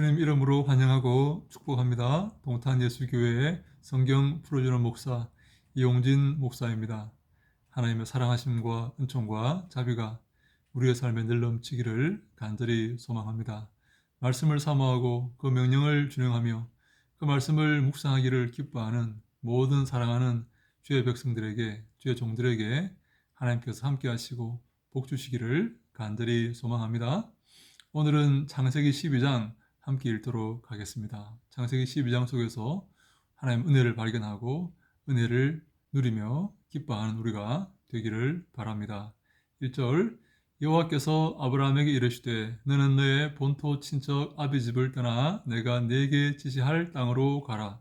주님 이름으로 환영하고 축복합니다. 동탄예수교회의 성경 풀어주는 목사 이용진 목사입니다. 하나님의 사랑하심과 은총과 자비가 우리의 삶에 늘 넘치기를 간절히 소망합니다. 말씀을 사모하고 그 명령을 준행하며 그 말씀을 묵상하기를 기뻐하는 모든 사랑하는 주의 백성들에게, 주의 종들에게 하나님께서 함께 하시고 복 주시기를 간절히 소망합니다. 오늘은 창세기 12장 함께 읽도록 하겠습니다. 창세기 12장 속에서 하나님 은혜를 발견하고 은혜를 누리며 기뻐하는 우리가 되기를 바랍니다. 1절 여호와께서 아브라함에게 이르시되 너는 너의 본토 친척 아비집을 떠나 내가 네게 지시할 땅으로 가라.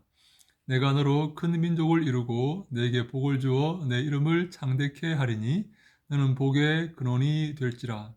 내가 너로 큰 민족을 이루고 네게 복을 주어 내 이름을 창대케 하리니 너는 복의 근원이 될지라.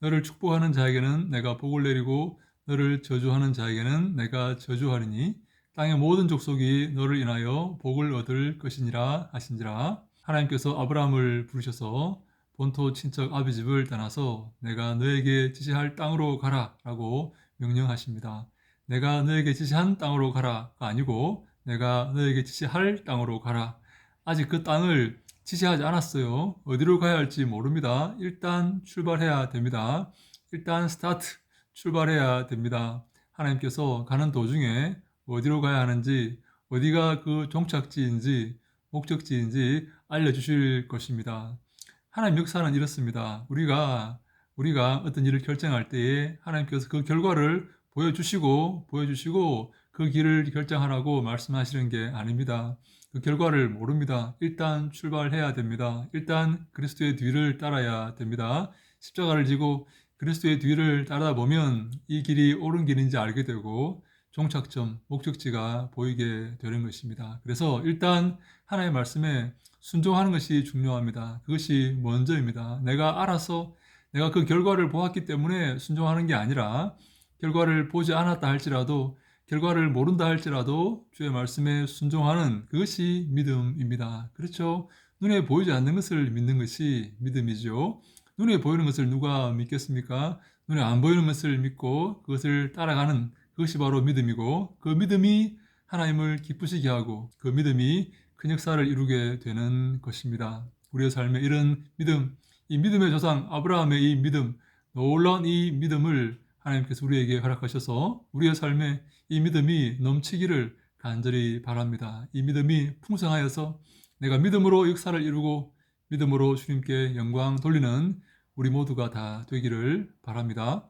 너를 축복하는 자에게는 내가 복을 내리고 너를 저주하는 자에게는 내가 저주하리니 땅의 모든 족속이 너를 인하여 복을 얻을 것이니라 하신지라. 하나님께서 아브라함을 부르셔서 본토 친척 아비집을 떠나서 내가 너에게 지시할 땅으로 가라 라고 명령하십니다. 내가 너에게 지시한 땅으로 가라가 아니고 내가 너에게 지시할 땅으로 가라. 아직 그 땅을 지시하지 않았어요. 어디로 가야 할지 모릅니다. 일단 출발해야 됩니다. 일단 스타트, 출발해야 됩니다. 하나님께서 가는 도중에 어디로 가야 하는지, 어디가 그 종착지인지, 목적지인지 알려주실 것입니다. 하나님 역사는 이렇습니다. 우리가 어떤 일을 결정할 때에 하나님께서 그 결과를 보여주시고 그 길을 결정하라고 말씀하시는 게 아닙니다. 그 결과를 모릅니다. 일단 출발해야 됩니다. 일단 그리스도의 뒤를 따라야 됩니다. 십자가를 지고 그리스도의 뒤를 따르다 보면 이 길이 옳은 길인지 알게 되고 종착점, 목적지가 보이게 되는 것입니다. 그래서 일단 하나님의 말씀에 순종하는 것이 중요합니다. 그것이 먼저입니다. 내가 알아서 내가 그 결과를 보았기 때문에 순종하는 게 아니라 결과를 보지 않았다 할지라도 결과를 모른다 할지라도 주의 말씀에 순종하는 그것이 믿음입니다. 그렇죠? 눈에 보이지 않는 것을 믿는 것이 믿음이죠. 눈에 보이는 것을 누가 믿겠습니까? 눈에 안 보이는 것을 믿고 그것을 따라가는 그것이 바로 믿음이고 그 믿음이 하나님을 기쁘시게 하고 그 믿음이 큰 역사를 이루게 되는 것입니다. 우리의 삶에 이런 믿음, 이 믿음의 조상 아브라함의 이 믿음, 놀라운 이 믿음을 하나님께서 우리에게 허락하셔서 우리의 삶에 이 믿음이 넘치기를 간절히 바랍니다. 이 믿음이 풍성하여서 내가 믿음으로 역사를 이루고 믿음으로 주님께 영광 돌리는 우리 모두가 다 되기를 바랍니다.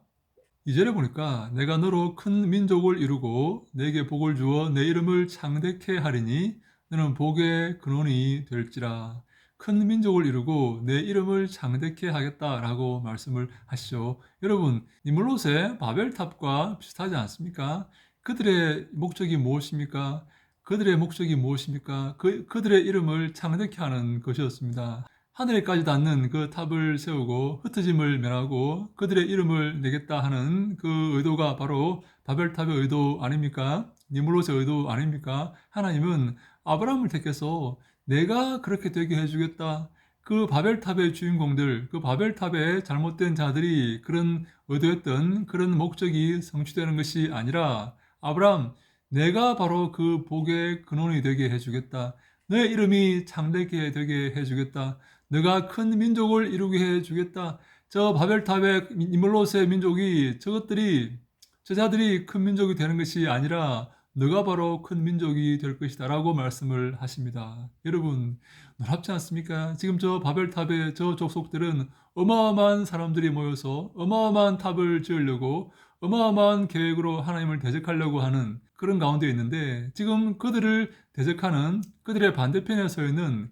2절에 보니까 내가 너로 큰 민족을 이루고 내게 복을 주어 내 이름을 창대케 하리니 너는 복의 근원이 될지라. 큰 민족을 이루고 내 이름을 창대케 하겠다라고 말씀을 하시죠. 여러분, 니물롯의 바벨탑과 비슷하지 않습니까? 그들의 목적이 무엇입니까? 그들의 목적이 무엇입니까? 그들의 이름을 창대케 하는 것이었습니다. 하늘에까지 닿는 그 탑을 세우고 흩어짐을 면하고 그들의 이름을 내겠다 하는 그 의도가 바로 바벨탑의 의도 아닙니까? 니물롯의 의도 아닙니까? 하나님은 아브라함을 택해서 내가 그렇게 되게 해주겠다. 그 바벨탑의 주인공들, 그 바벨탑의 잘못된 자들이 그런 의도했던 그런 목적이 성취되는 것이 아니라 아브라함, 내가 바로 그 복의 근원이 되게 해주겠다. 내 이름이 창대케 되게 해주겠다. 너가 큰 민족을 이루게 해주겠다. 저 바벨탑의 니물롯의 민족이 저자들이 큰 민족이 되는 것이 아니라 너가 바로 큰 민족이 될 것이다 라고 말씀을 하십니다. 여러분 놀랍지 않습니까? 지금 저 바벨탑의 저 족속들은 어마어마한 사람들이 모여서 어마어마한 탑을 지으려고 어마어마한 계획으로 하나님을 대적하려고 하는 그런 가운데 있는데 지금 그들을 대적하는 그들의 반대편에 서 있는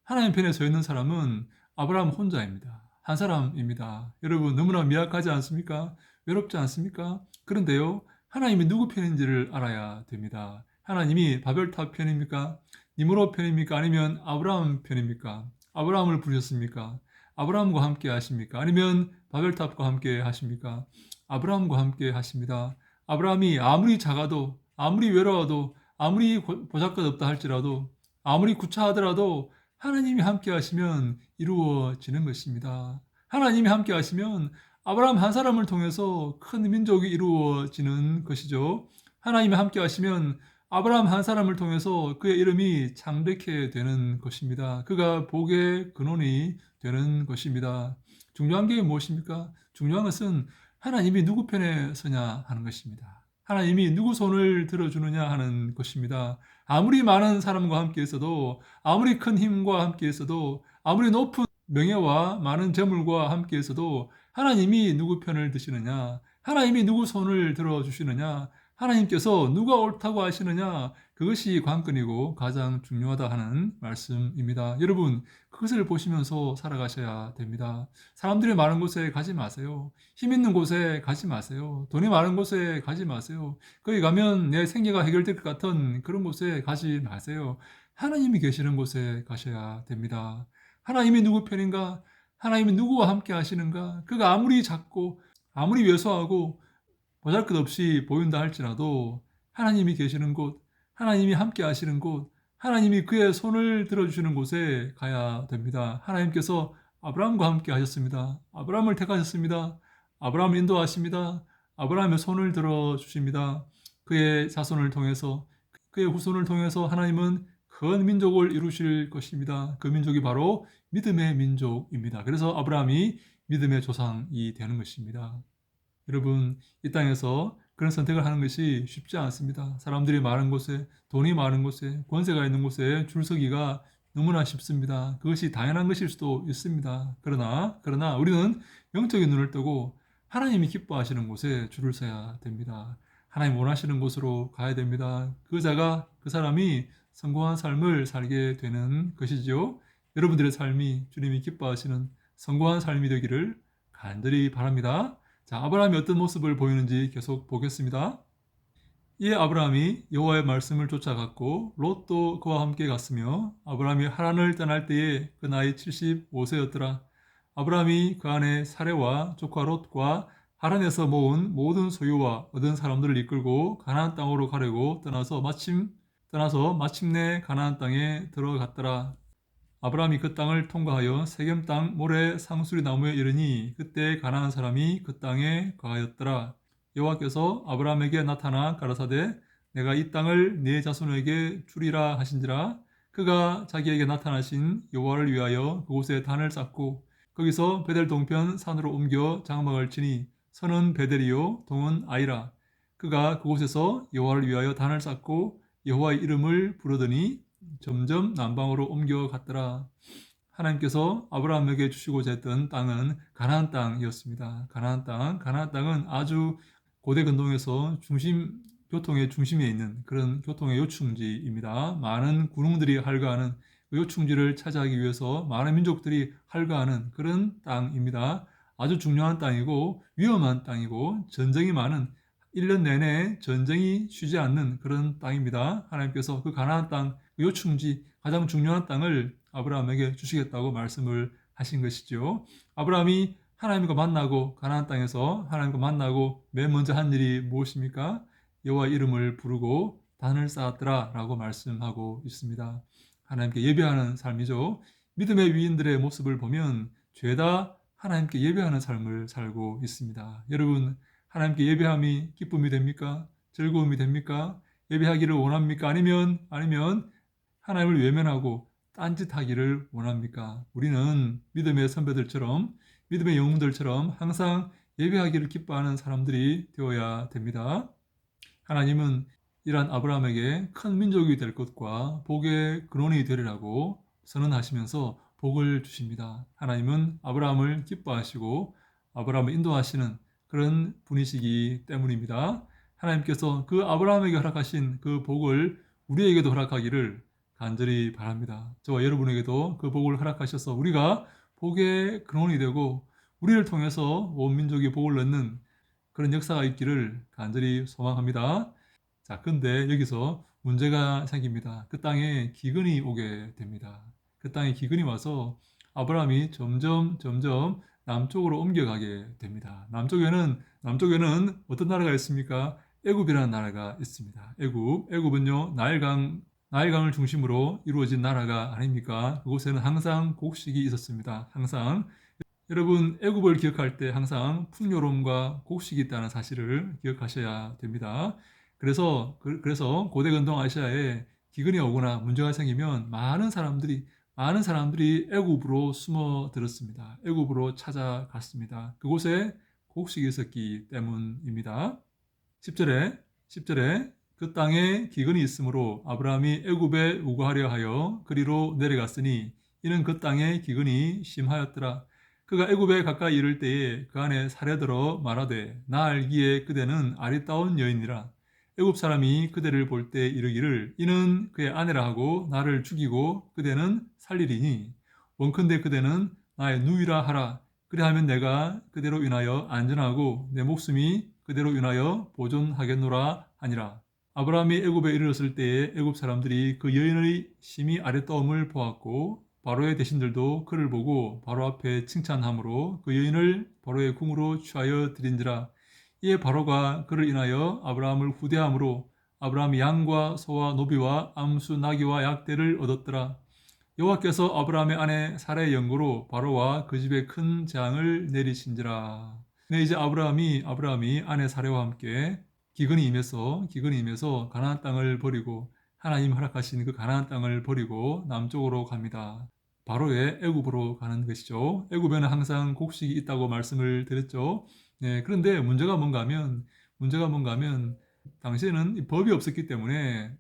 하나님 편에 서 있는 사람은 아브라함 혼자입니다. 한 사람입니다. 여러분 너무나 미약하지 않습니까? 외롭지 않습니까? 그런데요, 하나님이 누구 편인지를 알아야 됩니다. 하나님이 바벨탑 편입니까? 니므롯 편입니까? 아니면 아브라함 편입니까? 아브라함을 부르셨습니까? 아브라함과 함께 하십니까? 아니면 바벨탑과 함께 하십니까? 아브라함과 함께 하십니다. 아브라함이 아무리 작아도, 아무리 외로워도, 아무리 보잘것없다 할지라도, 아무리 구차하더라도 하나님이 함께 하시면 이루어지는 것입니다. 하나님이 함께 하시면 아브라함 한 사람을 통해서 큰 민족이 이루어지는 것이죠. 하나님이 함께 하시면 아브라함 한 사람을 통해서 그의 이름이 창대케 되는 것입니다. 그가 복의 근원이 되는 것입니다. 중요한 게 무엇입니까? 중요한 것은 하나님이 누구 편에 서냐 하는 것입니다. 하나님이 누구 손을 들어주느냐 하는 것입니다. 아무리 많은 사람과 함께 있어도, 아무리 큰 힘과 함께 있어도, 아무리 높은 명예와 많은 재물과 함께 있어도 하나님이 누구 편을 드시느냐, 하나님이 누구 손을 들어주시느냐, 하나님께서 누가 옳다고 하시느냐, 그것이 관건이고 가장 중요하다 하는 말씀입니다. 여러분, 그것을 보시면서 살아가셔야 됩니다. 사람들이 많은 곳에 가지 마세요. 힘 있는 곳에 가지 마세요. 돈이 많은 곳에 가지 마세요. 거기 가면 내 생계가 해결될 것 같은 그런 곳에 가지 마세요. 하나님이 계시는 곳에 가셔야 됩니다. 하나님이 누구 편인가? 하나님이 누구와 함께 하시는가? 그가 아무리 작고 아무리 왜소하고 보잘것없이 보인다 할지라도 하나님이 계시는 곳, 하나님이 함께 하시는 곳, 하나님이 그의 손을 들어주시는 곳에 가야 됩니다. 하나님께서 아브라함과 함께 하셨습니다. 아브라함을 택하셨습니다. 아브라함을 인도하십니다. 아브라함의 손을 들어주십니다. 그의 자손을 통해서, 그의 후손을 통해서 하나님은 큰 민족을 이루실 것입니다. 그 민족이 바로 믿음의 민족입니다. 그래서 아브라함이 믿음의 조상이 되는 것입니다. 여러분, 이 땅에서 그런 선택을 하는 것이 쉽지 않습니다. 사람들이 많은 곳에, 돈이 많은 곳에, 권세가 있는 곳에 줄 서기가 너무나 쉽습니다. 그것이 당연한 것일 수도 있습니다. 그러나 우리는 영적인 눈을 뜨고 하나님이 기뻐하시는 곳에 줄을 서야 됩니다. 하나님 원하시는 곳으로 가야 됩니다. 그 사람이 성공한 삶을 살게 되는 것이죠. 여러분들의 삶이 주님이 기뻐하시는 성공한 삶이 되기를 간절히 바랍니다. 자, 아브라함이 어떤 모습을 보이는지 계속 보겠습니다. 이에 아브라함이 여호와의 말씀을 쫓아갔고 롯도 그와 함께 갔으며 아브라함이 하란을 떠날 때에 그 나이 75세였더라. 아브라함이 그 안에 사레와 조카 롯과 하란에서 모은 모든 소유와 얻은 사람들을 이끌고 가나안 땅으로 가려고 떠나서 마침내 가나안 땅에 들어갔더라. 아브라함이 그 땅을 통과하여 세겜 땅 모래 상수리 나무에 이르니 그때 가나안 사람이 그 땅에 거하였더라. 여호와께서 아브라함에게 나타나 가라사대 내가 이 땅을 네 자손에게 주리라 하신지라. 그가 자기에게 나타나신 여호와를 위하여 그곳에 단을 쌓고 거기서 베델 동편 산으로 옮겨 장막을 치니 선은 베델이요 동은 아이라. 그가 그곳에서 여호와를 위하여 단을 쌓고 여호와의 이름을 부르더니 점점 남방으로 옮겨갔더라. 하나님께서 아브라함에게 주시고자 했던 땅은 가나안 땅이었습니다. 가나안 땅은 아주 고대 근동에서 교통의 중심에 있는 그런 교통의 요충지입니다. 많은 군웅들이 활거하는 그 요충지를 차지하기 위해서 많은 민족들이 활거하는 그런 땅입니다. 아주 중요한 땅이고 위험한 땅이고 전쟁이 많은 1년 내내 전쟁이 쉬지 않는 그런 땅입니다. 하나님께서 그 가나안 땅, 그 요충지, 가장 중요한 땅을 아브라함에게 주시겠다고 말씀을 하신 것이죠. 아브라함이 하나님과 만나고 가나안 땅에서 하나님과 만나고 맨 먼저 한 일이 무엇입니까? 여호와 이름을 부르고 단을 쌓았더라라고 말씀하고 있습니다. 하나님께 예배하는 삶이죠. 믿음의 위인들의 모습을 보면 죄다 하나님께 예배하는 삶을 살고 있습니다. 여러분, 하나님께 예배함이 기쁨이 됩니까? 즐거움이 됩니까? 예배하기를 원합니까? 아니면 하나님을 외면하고 딴짓하기를 원합니까? 우리는 믿음의 선배들처럼 믿음의 영웅들처럼 항상 예배하기를 기뻐하는 사람들이 되어야 됩니다. 하나님은 이러한 아브라함에게 큰 민족이 될 것과 복의 근원이 되리라고 선언하시면서 복을 주십니다. 하나님은 아브라함을 기뻐하시고 아브라함을 인도하시는 그런 분이시기 때문입니다. 하나님께서 그 아브라함에게 허락하신 그 복을 우리에게도 허락하기를 간절히 바랍니다. 저와 여러분에게도 그 복을 허락하셔서 우리가 복의 근원이 되고 우리를 통해서 온 민족이 복을 얻는 그런 역사가 있기를 간절히 소망합니다. 자, 근데 여기서 문제가 생깁니다. 그 땅에 기근이 오게 됩니다. 그 땅에 기근이 와서 아브라함이 점점 남쪽으로 옮겨가게 됩니다. 남쪽에는 어떤 나라가 있습니까? 애굽이라는 나라가 있습니다. 애굽은요 나일강을 중심으로 이루어진 나라가 아닙니까? 그곳에는 항상 곡식이 있었습니다. 항상 여러분 애굽을 기억할 때 항상 풍요로움과 곡식이 있다는 사실을 기억하셔야 됩니다. 그래서 고대 근동 아시아에 기근이 오거나 문제가 생기면 많은 사람들이 애굽으로 숨어들었습니다. 애굽으로 찾아갔습니다. 그곳에 곡식이 있었기 때문입니다. 10절에 그 땅에 기근이 있으므로 아브라함이 애굽에 우거하려 하여 그리로 내려갔으니 이는 그 땅에 기근이 심하였더라. 그가 애굽에 가까이 이를 때에 그 안에 사려들어 말하되 나 알기에 그대는 아리따운 여인이라. 애굽 사람이 그대를 볼 때 이르기를 이는 그의 아내라 하고 나를 죽이고 그대는 살리리니 원컨대 그대는 나의 누이라 하라. 그리하면 내가 그대로 인하여 안전하고 내 목숨이 그대로 인하여 보존하겠노라 하니라. 아브라함이 애굽에 이르렀을 때에 애굽 사람들이 그 여인의 심히 아랫도움을 보았고 바로의 대신들도 그를 보고 바로 앞에 칭찬함으로 그 여인을 바로의 궁으로 취하여 드린지라. 이에 바로가 그를 인하여 아브라함을 후대함으로 아브라함이 양과 소와 노비와 암수 나귀와 약대를 얻었더라. 여호와께서 아브라함의 아내 사라의 연고로 바로와 그 집에 큰 재앙을 내리신지라. 네, 이제 아브라함이 아내 사라와 함께 기근이 임해서 가나안 땅을 버리고 하나님 허락하신 그 가나안 땅을 버리고 남쪽으로 갑니다. 바로의 애굽으로 가는 것이죠. 애굽에는 항상 곡식이 있다고 말씀을 드렸죠. 네, 그런데 문제가 뭔가 하면 당시에는 법이 없었기 때문에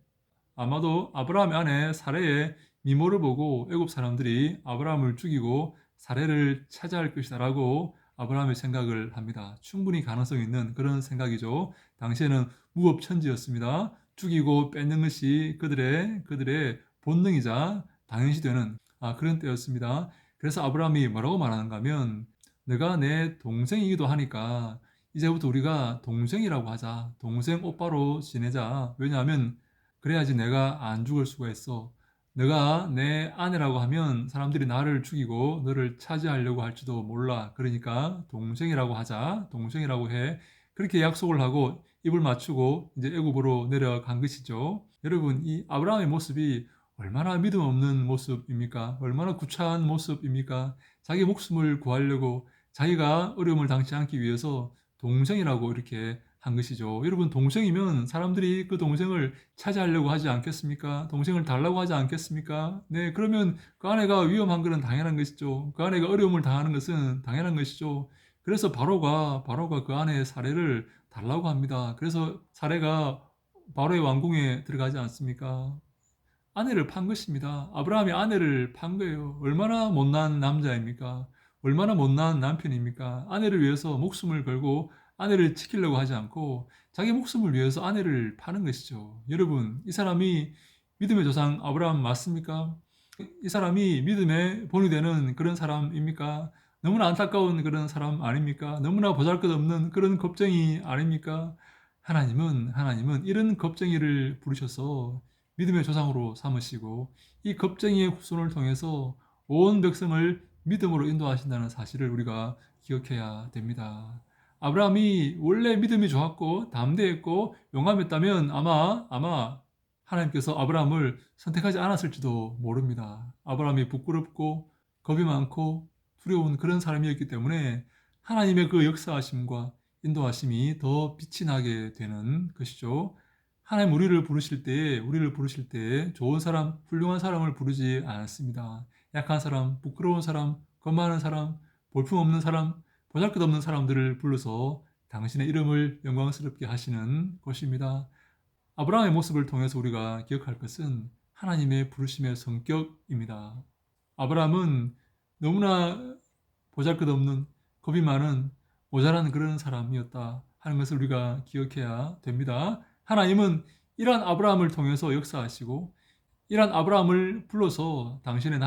아마도 아브라함의 아내 사레의 미모를 보고 애굽 사람들이 아브라함을 죽이고 사레를 차지할 것이다라고 아브라함이 생각을 합니다. 충분히 가능성 있는 그런 생각이죠. 당시에는 무법천지였습니다. 죽이고 뺏는 것이 그들의 본능이자 당연시되는 그런 때였습니다. 그래서 아브라함이 뭐라고 말하는가 하면 내가 내 동생이기도 하니까 이제부터 우리가 동생이라고 하자. 동생 오빠로 지내자. 왜냐하면 그래야지 내가 안 죽을 수가 있어. 내가 내 아내라고 하면 사람들이 나를 죽이고 너를 차지하려고 할지도 몰라. 그러니까 동생이라고 하자. 동생이라고 해. 그렇게 약속을 하고 입을 맞추고 이제 애굽으로 내려간 것이죠. 여러분, 이 아브라함의 모습이 얼마나 믿음 없는 모습입니까? 얼마나 구차한 모습입니까? 자기 목숨을 구하려고 자기가 어려움을 당치 않기 위해서 동생이라고 이렇게 한 것이죠. 여러분, 동생이면 사람들이 그 동생을 차지하려고 하지 않겠습니까? 동생을 달라고 하지 않겠습니까? 네, 그러면 그 아내가 위험한 것은 당연한 것이죠. 그 아내가 어려움을 당하는 것은 당연한 것이죠. 그래서 바로가 그 아내의 사례를 달라고 합니다. 그래서 사례가 바로의 왕궁에 들어가지 않습니까? 아내를 판 것입니다. 아브라함이 아내를 판 거예요. 얼마나 못난 남자입니까? 얼마나 못난 남편입니까? 아내를 위해서 목숨을 걸고 아내를 지키려고 하지 않고 자기 목숨을 위해서 아내를 파는 것이죠. 여러분, 이 사람이 믿음의 조상 아브라함 맞습니까? 이 사람이 믿음의 본이 되는 그런 사람입니까? 너무나 안타까운 그런 사람 아닙니까? 너무나 보잘것없는 그런 겁쟁이 아닙니까? 하나님은 이런 겁쟁이를 부르셔서 믿음의 조상으로 삼으시고 이 겁쟁이의 후손을 통해서 온 백성을 믿음으로 인도하신다는 사실을 우리가 기억해야 됩니다. 아브라함이 원래 믿음이 좋았고 담대했고 용감했다면 아마 하나님께서 아브라함을 선택하지 않았을지도 모릅니다. 아브라함이 부끄럽고 겁이 많고 두려운 그런 사람이었기 때문에 하나님의 그 역사하심과 인도하심이 더 빛이 나게 되는 것이죠. 하나님 우리를 부르실 때 좋은 사람, 훌륭한 사람을 부르지 않습니다. 약한 사람, 부끄러운 사람, 겁 많은 사람, 볼품없는 사람, 보잘것없는 사람들을 불러서 당신의 이름을 영광스럽게 하시는 것입니다. 아브라함의 모습을 통해서 우리가 기억할 것은 하나님의 부르심의 성격입니다. 아브라함은 너무나 보잘것없는 겁이 많은 모자란 그런 사람이었다 하는 것을 우리가 기억해야 됩니다. 하나님은 이러한 아브라함을 통해서 역사하시고 이러한 아브라함을 불러서 당신의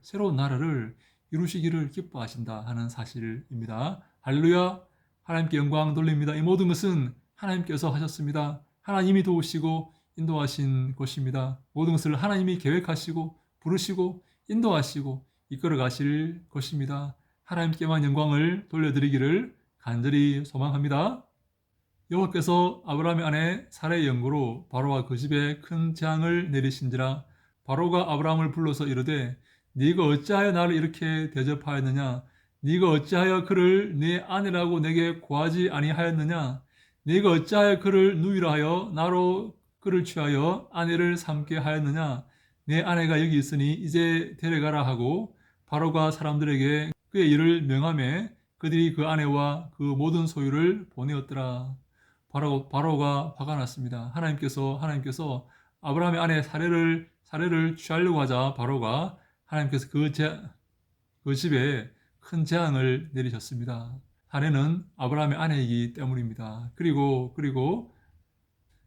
새로운 나라를 이루시기를 기뻐하신다 하는 사실입니다. 할렐루야. 하나님께 영광 돌립니다. 이 모든 것은 하나님께서 하셨습니다. 하나님이 도우시고 인도하신 것입니다. 모든 것을 하나님이 계획하시고 부르시고 인도하시고 이끌어 가실 것입니다. 하나님께만 영광을 돌려드리기를 간절히 소망합니다. 여호와께서 아브라함의 아내 사라의 연고로 바로와 그 집에 큰 재앙을 내리신지라. 바로가 아브라함을 불러서 이르되 네가 어찌하여 나를 이렇게 대접하였느냐? 네가 어찌하여 그를 네 아내라고 내게 고하지 아니하였느냐? 네가 어찌하여 그를 누이라 하여 나로 그를 취하여 아내를 삼게 하였느냐? 내 아내가 여기 있으니 이제 데려가라 하고 바로가 사람들에게 그의 일을 명하매 그들이 그 아내와 그 모든 소유를 보내었더라. 바로가 화가 났습니다. 하나님께서 아브라함의 아내 사례를 취하려고 하자 바로가 하나님께서 그 집에 큰 재앙을 내리셨습니다. 사례는 아브라함의 아내이기 때문입니다. 그리고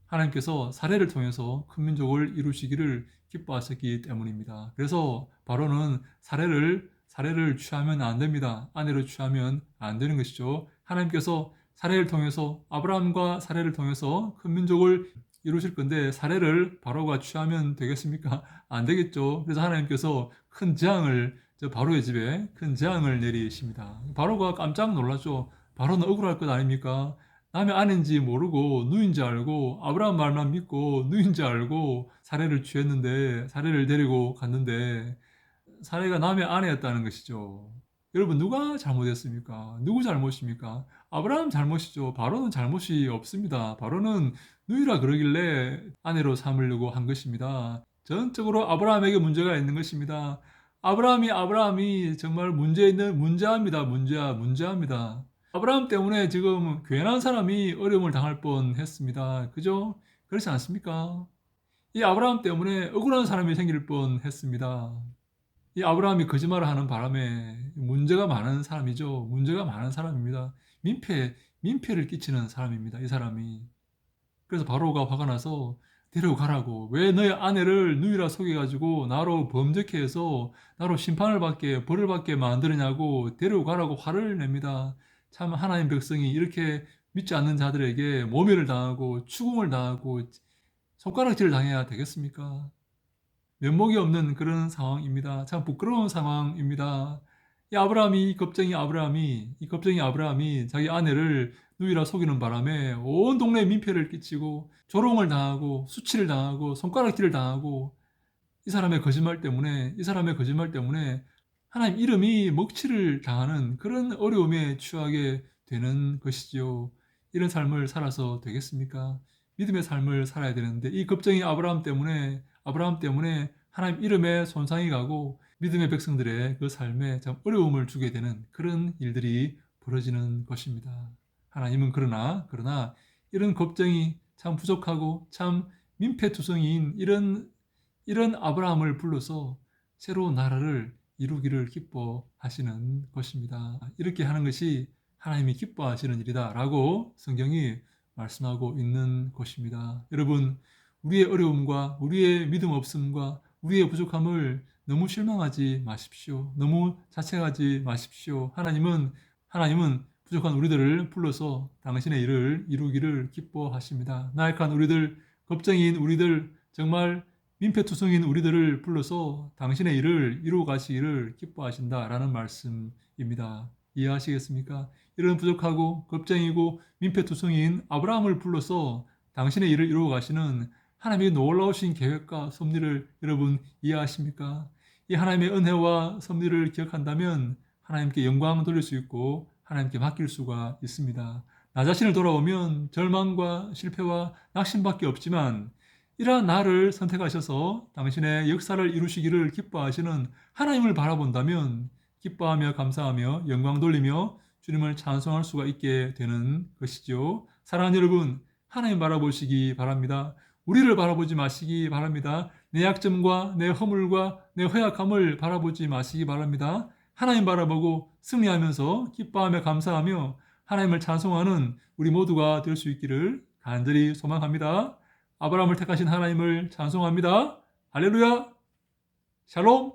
하나님께서 사례를 통해서 큰 민족을 이루시기를 기뻐하셨기 때문입니다. 그래서 바로는 사례를 취하면 안 됩니다. 아내로 취하면 안 되는 것이죠. 하나님께서 사례를 통해서 아브라함과 사례를 통해서 큰 민족을 이루실 건데 사례를 바로가 취하면 되겠습니까? 안 되겠죠. 그래서 하나님께서 큰 재앙을 바로의 집에 큰 재앙을 내리십니다. 바로가 깜짝 놀랐죠. 바로는 억울할 것 아닙니까? 남의 아내인지 모르고 누인지 알고 아브라함 말만 믿고 누인지 알고 사례를 취했는데 사례를 데리고 갔는데 사례가 남의 아내였다는 것이죠. 여러분 누가 잘못했습니까? 누구 잘못입니까? 아브라함 잘못이죠. 바로는 잘못이 없습니다. 바로는 누이라 그러길래 아내로 삼으려고 한 것입니다. 전적으로 아브라함에게 문제가 있는 것입니다. 아브라함이 정말 문제합니다. 아브라함 때문에 지금 괜한 사람이 어려움을 당할 뻔했습니다. 그죠? 그렇지 않습니까? 이 아브라함 때문에 억울한 사람이 생길 뻔했습니다. 이 아브라함이 거짓말을 하는 바람에 문제가 많은 사람이죠. 문제가 많은 사람입니다. 민폐를 끼치는 사람입니다. 이 사람이. 그래서 바로가 화가 나서 데려가라고. 왜 너의 아내를 누이라 속여가지고 나로 범죄케 해서 나로 벌을 받게 만드느냐고 데려가라고 화를 냅니다. 참 하나님 백성이 이렇게 믿지 않는 자들에게 모멸을 당하고 추궁을 당하고 손가락질을 당해야 되겠습니까? 면목이 없는 그런 상황입니다. 참 부끄러운 상황입니다. 이 겁쟁이 아브라함이 자기 아내를 누이라 속이는 바람에 온 동네에 민폐를 끼치고 조롱을 당하고 수치를 당하고 손가락질을 당하고 이 사람의 거짓말 때문에 하나님 이름이 먹칠을 당하는 그런 어려움에 처하게 되는 것이지요. 이런 삶을 살아서 되겠습니까? 믿음의 삶을 살아야 되는데 이 겁쟁이 아브라함 때문에 하나님 이름에 손상이 가고 믿음의 백성들의 그 삶에 참 어려움을 주게 되는 그런 일들이 벌어지는 것입니다. 하나님은 그러나 이런 겁쟁이 참 부족하고 참 민폐투성이인 이런 아브라함을 불러서 새로운 나라를 이루기를 기뻐하시는 것입니다. 이렇게 하는 것이 하나님이 기뻐하시는 일이다라고 성경이 말씀하고 있는 것입니다. 여러분, 우리의 어려움과 우리의 믿음 없음과 우리의 부족함을 너무 실망하지 마십시오. 너무 자책하지 마십시오. 하나님은 부족한 우리들을 불러서 당신의 일을 이루기를 기뻐하십니다. 나약한 우리들, 겁쟁이인 우리들, 정말 민폐투성인 우리들을 불러서 당신의 일을 이루어 가시기를 기뻐하신다라는 말씀입니다. 이해하시겠습니까? 이런 부족하고 겁쟁이고 민폐투성이인 아브라함을 불러서 당신의 일을 이루어 가시는 하나님의 놀라우신 계획과 섭리를 여러분 이해하십니까? 이 하나님의 은혜와 섭리를 기억한다면 하나님께 영광 돌릴 수 있고 하나님께 맡길 수가 있습니다. 나 자신을 돌아보면 절망과 실패와 낙심밖에 없지만 이러한 나를 선택하셔서 당신의 역사를 이루시기를 기뻐하시는 하나님을 바라본다면 기뻐하며 감사하며 영광 돌리며 주님을 찬송할 수가 있게 되는 것이죠. 사랑하는 여러분, 하나님 바라보시기 바랍니다. 우리를 바라보지 마시기 바랍니다. 내 약점과 내 허물과 내 허약함을 바라보지 마시기 바랍니다. 하나님 바라보고 승리하면서 기뻐하며 감사하며 하나님을 찬송하는 우리 모두가 될 수 있기를 간절히 소망합니다. 아브라함을 택하신 하나님을 찬송합니다. 할렐루야! 샬롬!